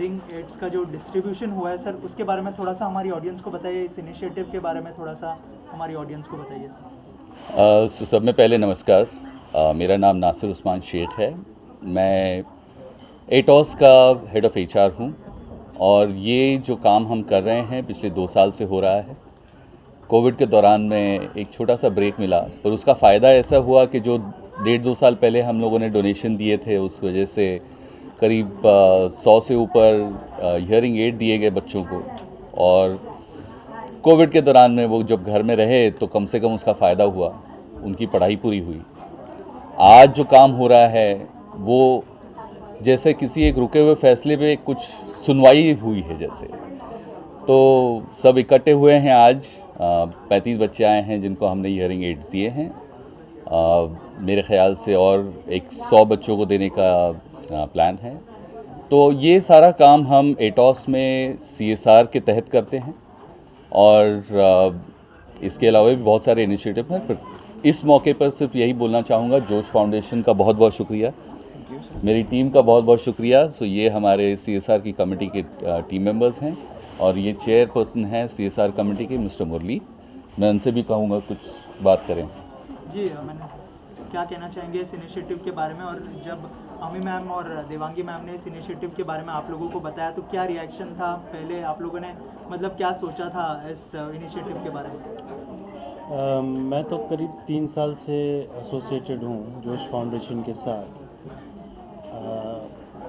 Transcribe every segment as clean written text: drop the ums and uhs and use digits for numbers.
Hearing aids का जो distribution हुआ है सर, उसके बारे में थोड़ा सा हमारी ऑडियंस को बताइए, इस इनिशिएटिव के बारे में थोड़ा सा हमारी ऑडियंस को बताइए सर। सब में पहले नमस्कार। मेरा नाम नासिर उस्मान शेख है। मैं एटॉस का हेड ऑफ़ HR हूँ और ये जो काम हम कर रहे हैं पिछले 2 साल से हो रहा है। कोविड के दौरान में एक छोटा सा ब्रेक मिला, पर उसका फ़ायदा ऐसा हुआ कि जो 1.5-2 साल पहले हम लोगों ने डोनेशन दिए थे, उस वजह से करीब 100 से ऊपर हियरिंग एड दिए गए बच्चों को। और कोविड के दौरान में वो जब घर में रहे तो कम से कम उसका फ़ायदा हुआ, उनकी पढ़ाई पूरी हुई। आज जो काम हो रहा है वो जैसे किसी एक रुके हुए फैसले पे कुछ सुनवाई हुई है जैसे। तो सब इकट्ठे हुए हैं आज। 35 बच्चे आए हैं जिनको हमने हियरिंग एड्स दिए हैं। मेरे ख्याल से और 100 बच्चों को देने का प्लान है। तो ये सारा काम हम एटॉस में CSR के तहत करते हैं और इसके अलावा भी बहुत सारे इनिशिएटिव हैं। पर इस मौके पर सिर्फ यही बोलना चाहूँगा, जोश फाउंडेशन का बहुत बहुत शुक्रिया, मेरी टीम का बहुत बहुत शुक्रिया। सो ये हमारे CSR की कमेटी के टीम मेंबर्स हैं और ये चेयरपर्सन हैं CSR कमेटी के मिस्टर मुरली। मैं उनसे भी कहूँगा कुछ बात करें। जी, मैंने क्या कहना चाहेंगे इस इनिशिएटिव के बारे में, और जब अमी मैम और देवांगी मैम ने इस इनिशिएटिव के बारे में आप लोगों को बताया तो क्या रिएक्शन था? पहले आप लोगों ने मतलब क्या सोचा था इस इनिशिएटिव के बारे में? मैं तो करीब 3 साल से एसोसिएटेड हूँ जोश फाउंडेशन के साथ।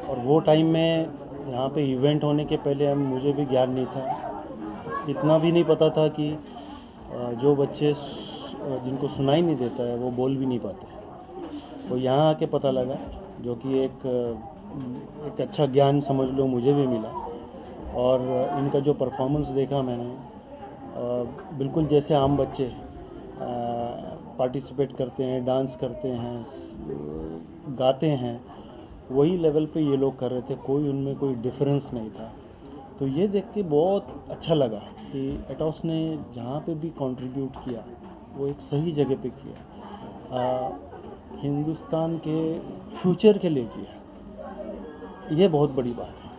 और वो टाइम में यहाँ पे इवेंट होने के पहले मुझे भी ज्ञान नहीं था, इतना भी नहीं पता था कि जो बच्चे जिनको सुनाई नहीं देता है वो बोल भी नहीं पाते। तो यहाँ आके पता लगा, जो कि एक अच्छा ज्ञान समझ लो मुझे भी मिला। और इनका जो परफॉर्मेंस देखा मैंने, बिल्कुल जैसे आम बच्चे पार्टिसिपेट करते हैं, डांस करते हैं, गाते हैं, वही लेवल पे ये लोग कर रहे थे। कोई उनमें कोई डिफरेंस नहीं था। तो ये देख के बहुत अच्छा लगा कि एटॉस ने जहाँ पे भी कंट्रीब्यूट किया वो एक सही जगह पे किया, हिंदुस्तान के फ्यूचर के लिए किया। ये बहुत बड़ी बात है।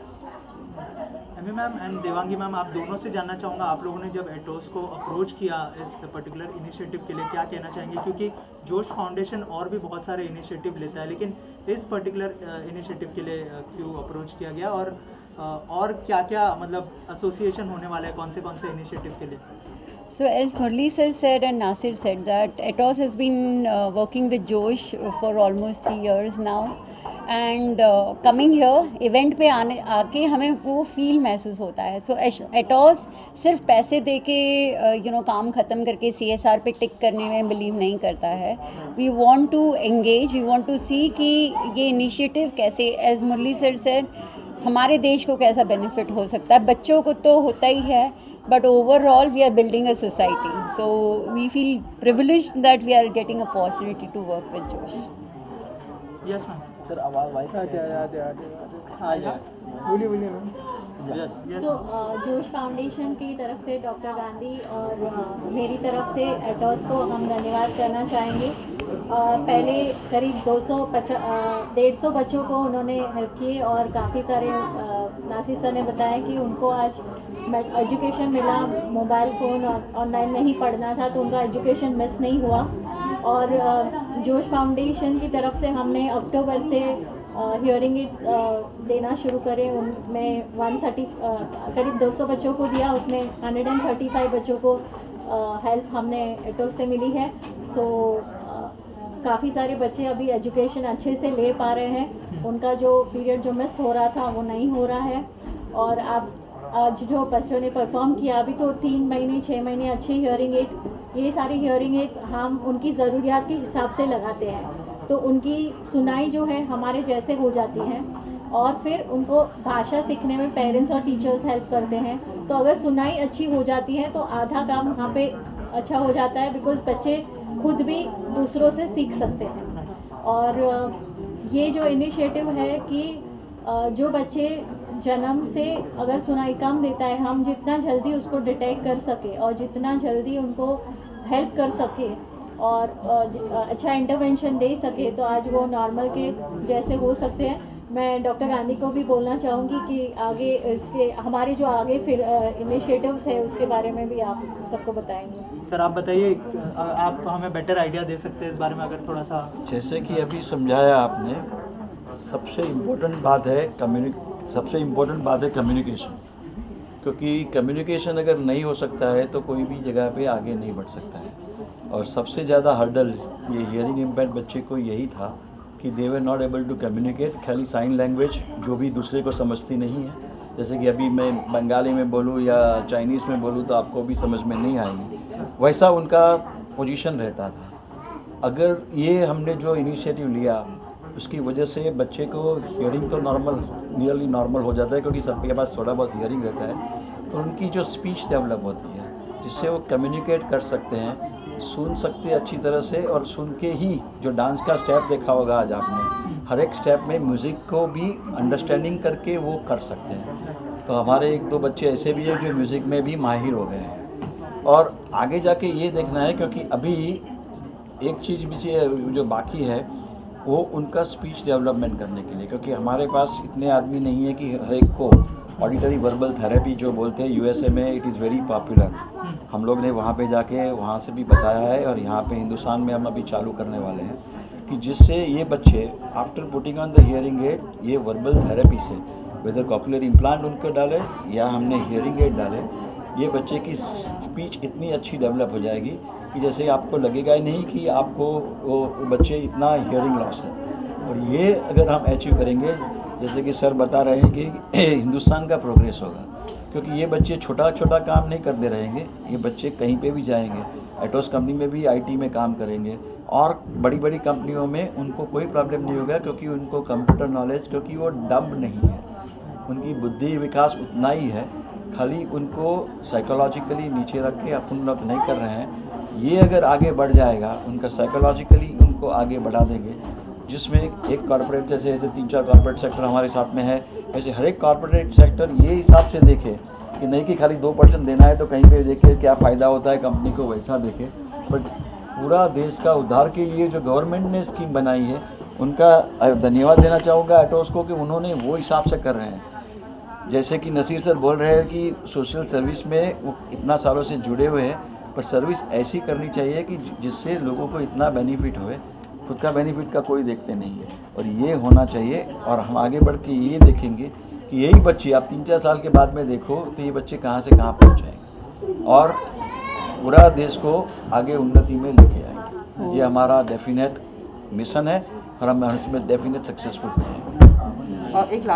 अमी मैम एंड देवांगी मैम, आप दोनों से जानना चाहूँगा, आप लोगों ने जब एटॉस को अप्रोच किया इस पर्टिकुलर इनिशिएटिव के लिए, क्या कहना चाहेंगे? क्योंकि जोश फाउंडेशन और भी बहुत सारे इनिशिएटिव लेता है, लेकिन इस पर्टिकुलर इनिशिएटिव के लिए क्यों अप्रोच किया गया, और क्या क्या मतलब एसोसिएशन होने वाला है, कौन से इनिशिएटिव के लिए? So as Murli sir said and Nasir said that Etos has been working with Josh for almost 3 years now, and coming here event पे आके हमें वो फील महसूस होता है। So Etos सिर्फ पैसे दे के काम ख़त्म करके CSR पे टिक करने में बिलीव नहीं करता है। We want to engage, we want to see कि ये इनिशिएटिव कैसे, as Murli sir said, हमारे देश को कैसा बेनिफिट हो सकता है। बच्चों को तो होता ही है, but overall we are building a society, so we feel privileged that we are getting a opportunity to work with Josh. Yes ma'am. Sir आवाज़ वाइस बोलिए मैम। सो जोश फाउंडेशन की तरफ से डॉक्टर गांधी और मेरी तरफ से एटॉस को हम धन्यवाद करना चाहेंगे। पहले करीब 150 बच्चों को उन्होंने हेल्प किए और काफ़ी सारे नासिर सर ने बताया कि उनको आज एजुकेशन मिला, मोबाइल फ़ोन और ऑनलाइन नहीं पढ़ना था, तो उनका एजुकेशन मिस नहीं हुआ। और जोश फाउंडेशन की तरफ से हमने अक्टूबर से हियरिंग एड्स देना शुरू करे। उनमें 130 करीब 200 बच्चों को दिया, उसमें 135 बच्चों को हेल्प हमने एटॉस से मिली है। सो काफ़ी सारे बच्चे अभी एजुकेशन अच्छे से ले पा रहे हैं, उनका जो पीरियड जो मिस हो रहा था वो नहीं हो रहा है। और आप आज जो बच्चों ने परफॉर्म किया, अभी तो 3 महीने 6 महीने अच्छे हियरिंग एड, ये सारी हियरिंग एड्स हम उनकी ज़रूरियात के हिसाब से लगाते हैं, तो उनकी सुनाई जो है हमारे जैसे हो जाती है। और फिर उनको भाषा सीखने में पेरेंट्स और टीचर्स हेल्प करते हैं। तो अगर सुनाई अच्छी हो जाती है तो आधा काम वहाँ पे अच्छा हो जाता है, बिकॉज बच्चे खुद भी दूसरों से सीख सकते हैं। और ये जो इनिशिएटिव है कि जो बच्चे जन्म से अगर सुनाई कम देता है, हम जितना जल्दी उसको डिटेक्ट कर सके और जितना जल्दी उनको हेल्प कर सके और अच्छा इंटरवेंशन दे सके, तो आज वो नॉर्मल के जैसे हो सकते हैं। मैं डॉक्टर गांधी को भी बोलना चाहूँगी कि आगे इसके हमारे जो आगे फिर इनिशिएटिव्स है उसके बारे में भी आप सबको बताएंगे। सर आप बताइए, आप हमें बेटर आइडिया दे सकते हैं इस बारे में अगर थोड़ा सा। जैसे कि अभी समझाया आपने, सबसे इम्पोर्टेंट बात है कम्युनिकेशन, क्योंकि कम्युनिकेशन अगर नहीं हो सकता है तो कोई भी जगह पे आगे नहीं बढ़ सकता है। और सबसे ज़्यादा हर्डल ये हियरिंग इम्पेयर्ड बच्चे को यही था कि they were not able to communicate, खाली साइन लैंग्वेज जो भी दूसरे को समझती नहीं है। जैसे कि अभी मैं बंगाली में बोलूँ या चाइनीज़ में बोलूँ तो आपको भी समझ में नहीं आएंगी, वैसा उनका पोजीशन रहता था। अगर ये हमने जो इनिशिएटिव लिया उसकी वजह से बच्चे को हियरिंग तो नियरली नॉर्मल हो जाता है, क्योंकि सबके पास थोड़ा बहुत हियरिंग रहता है, तो उनकी जो स्पीच डेवलप होती है जिससे वो कम्युनिकेट कर सकते हैं, सुन सकते हैं अच्छी तरह से, और सुन के ही जो डांस का स्टेप देखा होगा आज आपने, हर एक स्टेप में म्यूज़िक को भी अंडरस्टैंडिंग करके वो कर सकते हैं। तो हमारे 1-2 बच्चे ऐसे भी हैं जो म्यूज़िक में भी माहिर हो गए हैं। और आगे जाके ये देखना है, क्योंकि अभी एक चीज़ भी जो बाकी है वो उनका स्पीच डेवलपमेंट करने के लिए, क्योंकि हमारे पास इतने आदमी नहीं है कि हर एक को ऑडिटरी वर्बल थेरेपी जो बोलते हैं, यूएसए में इट इज़ वेरी पॉपुलर। हम लोग ने वहाँ पे जाके वहाँ से भी बताया है, और यहाँ पे हिंदुस्तान में हम अभी चालू करने वाले हैं कि जिससे ये बच्चे after putting on the hearing aid, ये वर्बल थेरेपी से वेदर कॉक्लियर इम्प्लांट उनको डाले या हमने हियरिंग एड डाले, ये बच्चे की स्पीच इतनी अच्छी डेवलप हो जाएगी कि जैसे आपको लगेगा ही नहीं कि आपको वो बच्चे इतना हियरिंग लॉस है। और ये अगर हम अचीव करेंगे, जैसे कि सर बता रहे हैं कि हिंदुस्तान का प्रोग्रेस होगा, क्योंकि ये बच्चे छोटा छोटा काम नहीं करते रहेंगे, ये बच्चे कहीं पे भी जाएंगे, एटोस कंपनी में भी आईटी में काम करेंगे, और बड़ी बड़ी कंपनियों में उनको कोई प्रॉब्लम नहीं होगा, क्योंकि उनको कंप्यूटर नॉलेज, क्योंकि वो डम्ब नहीं है, उनकी बुद्धि विकास उतना ही है, खाली उनको साइकोलॉजिकली नीचे रख के अपन लोग नहीं कर रहे हैं। ये अगर आगे बढ़ जाएगा, उनका साइकोलॉजिकली उनको आगे बढ़ा देंगे, जिसमें एक कॉर्पोरेट जैसे 3-4 कॉर्पोरेट सेक्टर हमारे साथ में है, वैसे हर एक कॉर्पोरेट सेक्टर ये हिसाब से देखे कि नहीं कि खाली 2% देना है तो कहीं पे देखे क्या फ़ायदा होता है कंपनी को, वैसा देखे। बट पूरा देश का उद्धार के लिए जो गवर्नमेंट ने स्कीम बनाई है, उनका धन्यवाद देना चाहूँगा एटोस को कि उन्होंने वो हिसाब से कर रहे हैं। जैसे कि नसीर सर बोल रहे हैं कि सोशल सर्विस में वो इतना सालों से जुड़े हुए हैं, पर सर्विस ऐसी करनी चाहिए कि जिससे लोगों को इतना बेनिफिट होए, खुद का बेनिफिट का कोई देखते नहीं है, और ये होना चाहिए। और हम आगे बढ़ के ये देखेंगे कि यही बच्चे आप 3-4 साल के बाद में देखो तो ये बच्चे कहाँ से कहाँ पहुँच जाएंगे और पूरा देश को आगे उन्नति में लेके आएंगे। ये हमारा डेफिनेट मिशन है और हम इसमें डेफिनेट सक्सेसफुल होंगे। एक